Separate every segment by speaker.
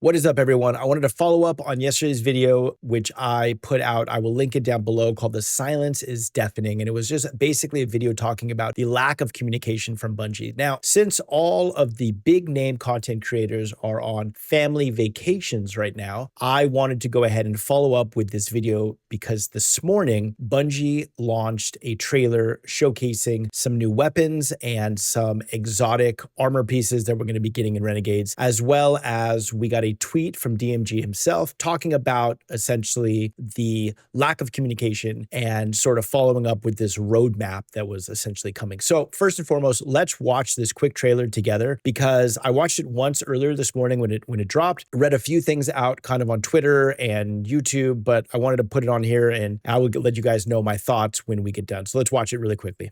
Speaker 1: What is up, everyone? I wanted to follow up on yesterday's video, which I put out. I will link it down below, called "The Silence is Deafening." And it was just basically a video talking about the lack of communication from Bungie. Now, since all of the big name content creators are on family vacations right now, I wanted to go ahead and follow up with this video because this morning, Bungie launched a trailer showcasing some new weapons and some exotic armor pieces that we're going to be getting in Renegades, as well as we got a tweet from DMG himself talking about essentially the lack of communication and sort of following up with this roadmap that was essentially coming. So first and foremost, let's watch this quick trailer together because I watched it once earlier this morning when it dropped. Read a few things out kind of on Twitter and YouTube, but I wanted to put it on here and I will let you guys know my thoughts when we get done. So let's watch it really quickly.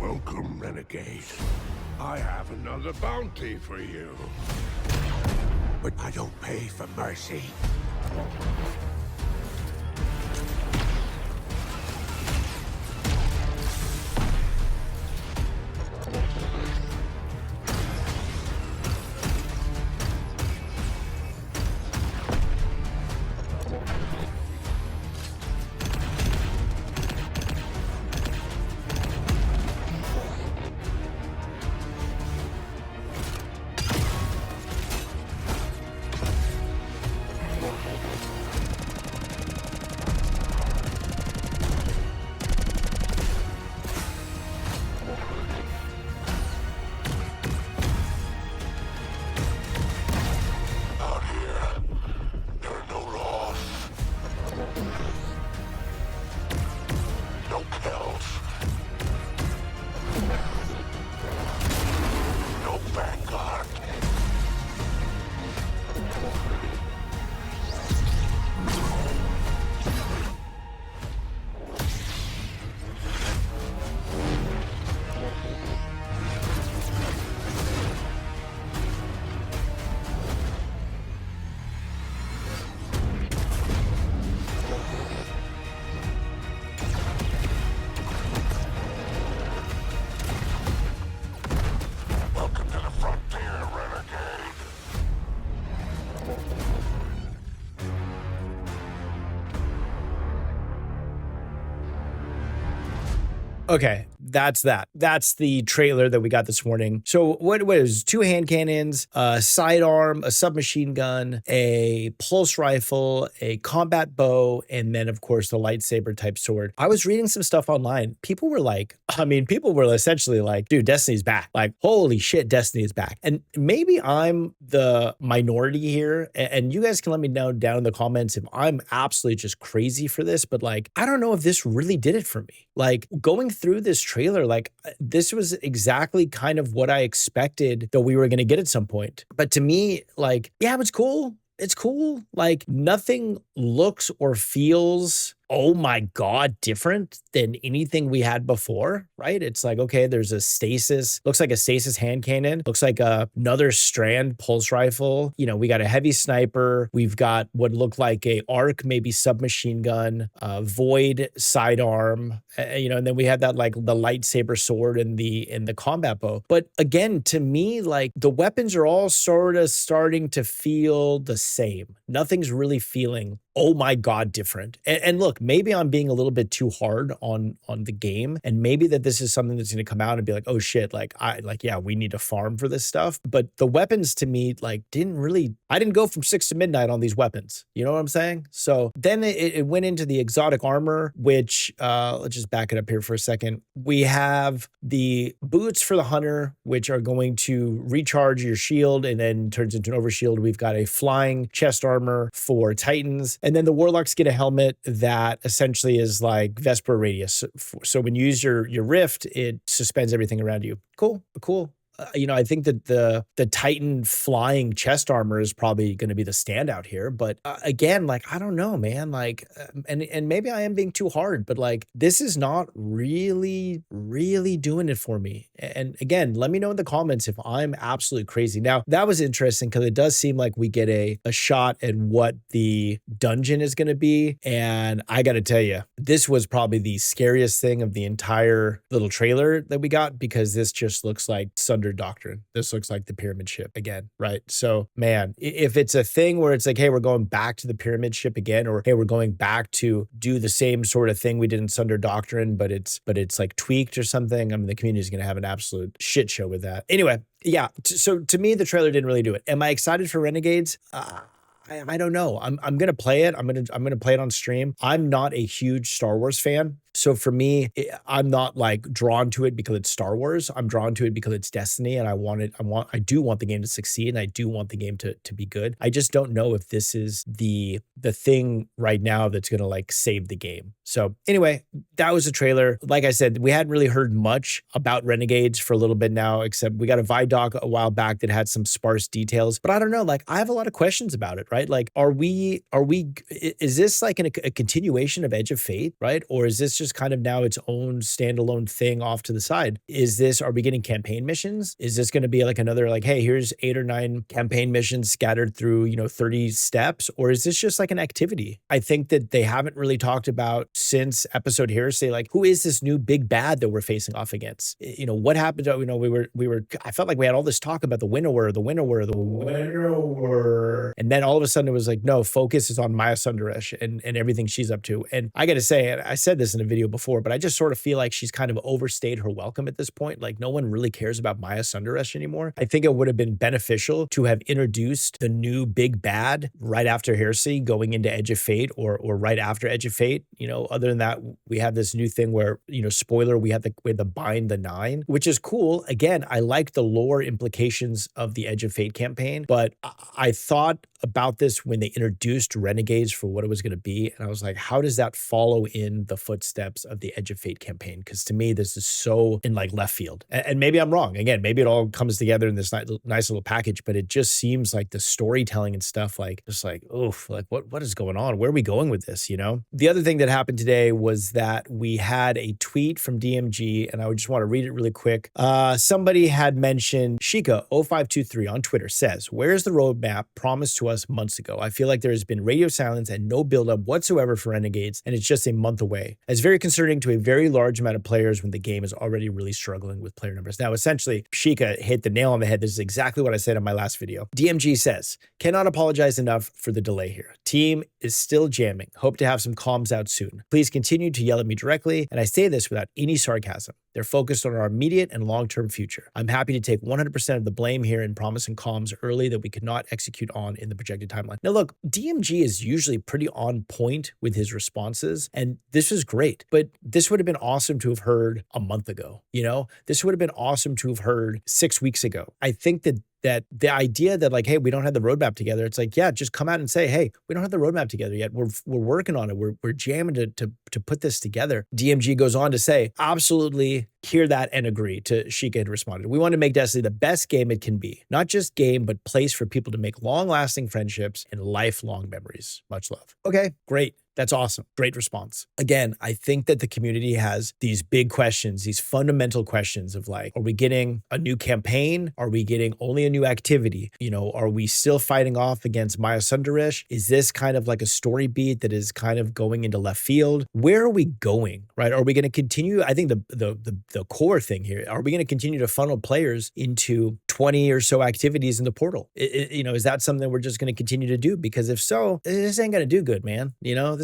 Speaker 2: Welcome, Renegade. I have another bounty for you. But I don't pay for mercy.
Speaker 1: Okay, that's that. That's the trailer that we got this morning. So what is 2 hand cannons, a sidearm, a submachine gun, a pulse rifle, a combat bow, and then of course the lightsaber type sword. I was reading some stuff online. People were like, people were essentially like, dude, Destiny's back. Like, holy shit, Destiny is back. And maybe I'm the minority here, and you guys can let me know down in the comments if I'm absolutely just crazy for this, but like, I don't know if this really did it for me. Like, going through this trailer, like this was exactly kind of what I expected that we were going to get at some point. But to me, like, yeah, it's cool. It's cool. Like, nothing looks or feels, oh my God, different than anything we had before, right? It's like, okay, there's a stasis, looks like a stasis hand cannon, looks like another strand pulse rifle. You know, we got a heavy sniper. We've got what looked like a arc, maybe submachine gun, void sidearm, you know, and then we had that like the lightsaber sword and the combat bow. But again, to me, like the weapons are all sort of starting to feel the same. Nothing's really feeling, oh my God, different. And look, maybe I'm being a little bit too hard on the game, and maybe that this is something that's going to come out and be like, oh shit, yeah, we need to farm for this stuff. But the weapons to me, like, I didn't go from 6 to midnight on these weapons. You know what I'm saying? So then it went into the exotic armor, which let's just back it up here for a second. We have the boots for the hunter, which are going to recharge your shield and then turns into an overshield. We've got a flying chest armor for Titans. And then the warlocks get a helmet that essentially is like Vesper radius. So when you use your rift, it suspends everything around you. Cool. You know, I think that the Titan flying chest armor is probably going to be the standout here. But again, like, I don't know, man. Like, and maybe I am being too hard, but like, this is not really doing it for me. And again, let me know in the comments if I'm absolutely crazy. Now, that was interesting because it does seem like we get a shot at what the dungeon is going to be. And I got to tell you, this was probably the scariest thing of the entire little trailer that we got, because this just looks like Sundered Sunder Doctrine. This looks like the pyramid ship again, right? So man, if it's a thing where it's like, hey, we're going back to the pyramid ship again, or hey, we're going back to do the same sort of thing we did in Sunder Doctrine, but it's like tweaked or something, I mean, the community is going to have an absolute shit show with that. Anyway, yeah. So to me, the trailer didn't really do it. Am I excited for Renegades? I don't know. I'm gonna play it. I'm gonna play it on stream. I'm not a huge Star Wars fan. So for me, I'm not like drawn to it because it's Star Wars. I'm drawn to it because it's Destiny, and I do want the game to succeed, and I do want the game to be good. I just don't know if this is the thing right now that's gonna like save the game. So anyway, that was a trailer. Like I said, we hadn't really heard much about Renegades for a little bit now, except we got a ViDoc a while back that had some sparse details. But I don't know, like I have a lot of questions about it, right? Like, is this like a continuation of Edge of Fate, right? Or is this just kind of now its own standalone thing off to the side? Are we getting campaign missions? Is this going to be like another, like, hey, here's 8 or 9 campaign missions scattered through, 30 steps? Or is this just like an activity? I think that they haven't really talked about since episode Heresy, like, who is this new big bad that we're facing off against? What happened? I felt like we had all this talk about the Winnower, and then all of a sudden it was like, no, focus is on Maya Sundaresh and everything she's up to. And I got to say, and I said this in a video before, but I just sort of feel like she's kind of overstayed her welcome at this point. Like no one really cares about Maya Sundaresh anymore. I think it would have been beneficial to have introduced the new big bad right after Heresy going into Edge of Fate, or right after Edge of Fate. Other than that, we have this new thing where, spoiler, we have the Bind the Nine, which is cool. Again, I like the lore implications of the Edge of Fate campaign, but I thought about this when they introduced Renegades for what it was going to be. And I was like, how does that follow in the footsteps of the Edge of Fate campaign? Because to me, this is so in like left field. And maybe I'm wrong. Again, maybe it all comes together in this nice little package, but it just seems like the storytelling and stuff, like, just like, oof, like what is going on? Where are we going with this? The other thing that happened today was that we had a tweet from DMG, and I would just want to read it really quick. Somebody had mentioned Shika0523 on Twitter says, where's the roadmap promised to us months ago? I feel like there has been radio silence and no buildup whatsoever for Renegades, and it's just a month away. It's very concerning to a very large amount of players when the game is already really struggling with player numbers. Now, essentially, Shika hit the nail on the head. This is exactly what I said in my last video. DMG says, cannot apologize enough for the delay here. Team is still jamming. Hope to have some comms out soon. Please continue to yell at me directly, and I say this without any sarcasm. They're focused on our immediate and long-term future. I'm happy to take 100% of the blame here in promising comms early that we could not execute on in the projected timeline. Now look, DMG is usually pretty on point with his responses, and this was great, but this would have been awesome to have heard a month ago. This would have been awesome to have heard 6 weeks ago. I think that the idea that like, hey, we don't have the roadmap together. It's like, yeah, just come out and say, hey, we don't have the roadmap together yet. We're working on it. We're jamming to put this together. DMG goes on to say, absolutely hear that and agree. To Shika had responded, we want to make Destiny the best game it can be. Not just game, but place for people to make long-lasting friendships and lifelong memories. Much love. Okay, great. That's awesome. Great response. Again, I think that the community has these big questions, these fundamental questions of like, are we getting a new campaign? Are we getting only a new activity? Are we still fighting off against Maya Sundaresh? Is this kind of like a story beat that is kind of going into left field? Where are we going, right? Are we going to continue? I think the core thing here, are we going to continue to funnel players into 20 or so activities in the portal? Is that something we're just going to continue to do? Because if so, this ain't going to do good, man.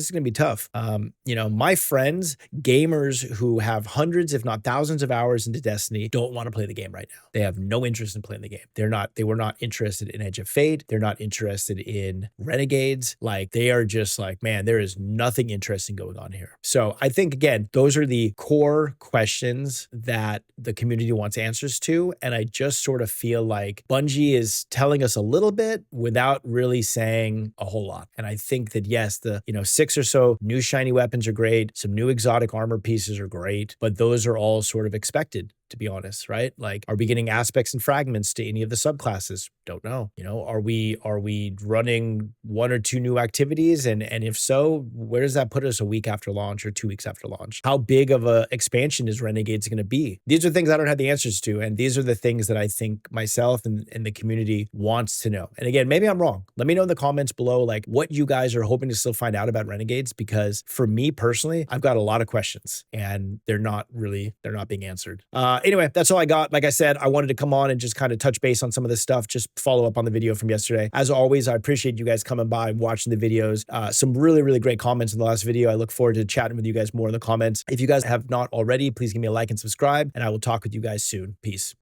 Speaker 1: This is going to be tough. My friends, gamers who have hundreds, if not thousands of hours into Destiny, don't want to play the game right now. They have no interest in playing the game. They were not interested in Edge of Fate. They're not interested in Renegades. Like, they are just like, man, there is nothing interesting going on here. So I think, again, those are the core questions that the community wants answers to. And I just sort of feel like Bungie is telling us a little bit without really saying a whole lot. And I think that, yes, the 6 or so new shiny weapons are great. Some new exotic armor pieces are great, but those are all sort of expected, to be honest, right? Like, are we getting aspects and fragments to any of the subclasses? Don't know. Are we running 1 or 2 new activities? And if so, where does that put us a week after launch or 2 weeks after launch? How big of a expansion is Renegades going to be? These are things I don't have the answers to. And these are the things that I think myself and the community wants to know. And again, maybe I'm wrong. Let me know in the comments below, like, what you guys are hoping to still find out about Renegades, because for me personally, I've got a lot of questions and they're not being answered. Anyway, that's all I got. Like I said, I wanted to come on and just kind of touch base on some of this stuff, just follow up on the video from yesterday. As always, I appreciate you guys coming by and watching the videos. Some really, really great comments in the last video. I look forward to chatting with you guys more in the comments. If you guys have not already, please give me a like and subscribe, and I will talk with you guys soon. Peace.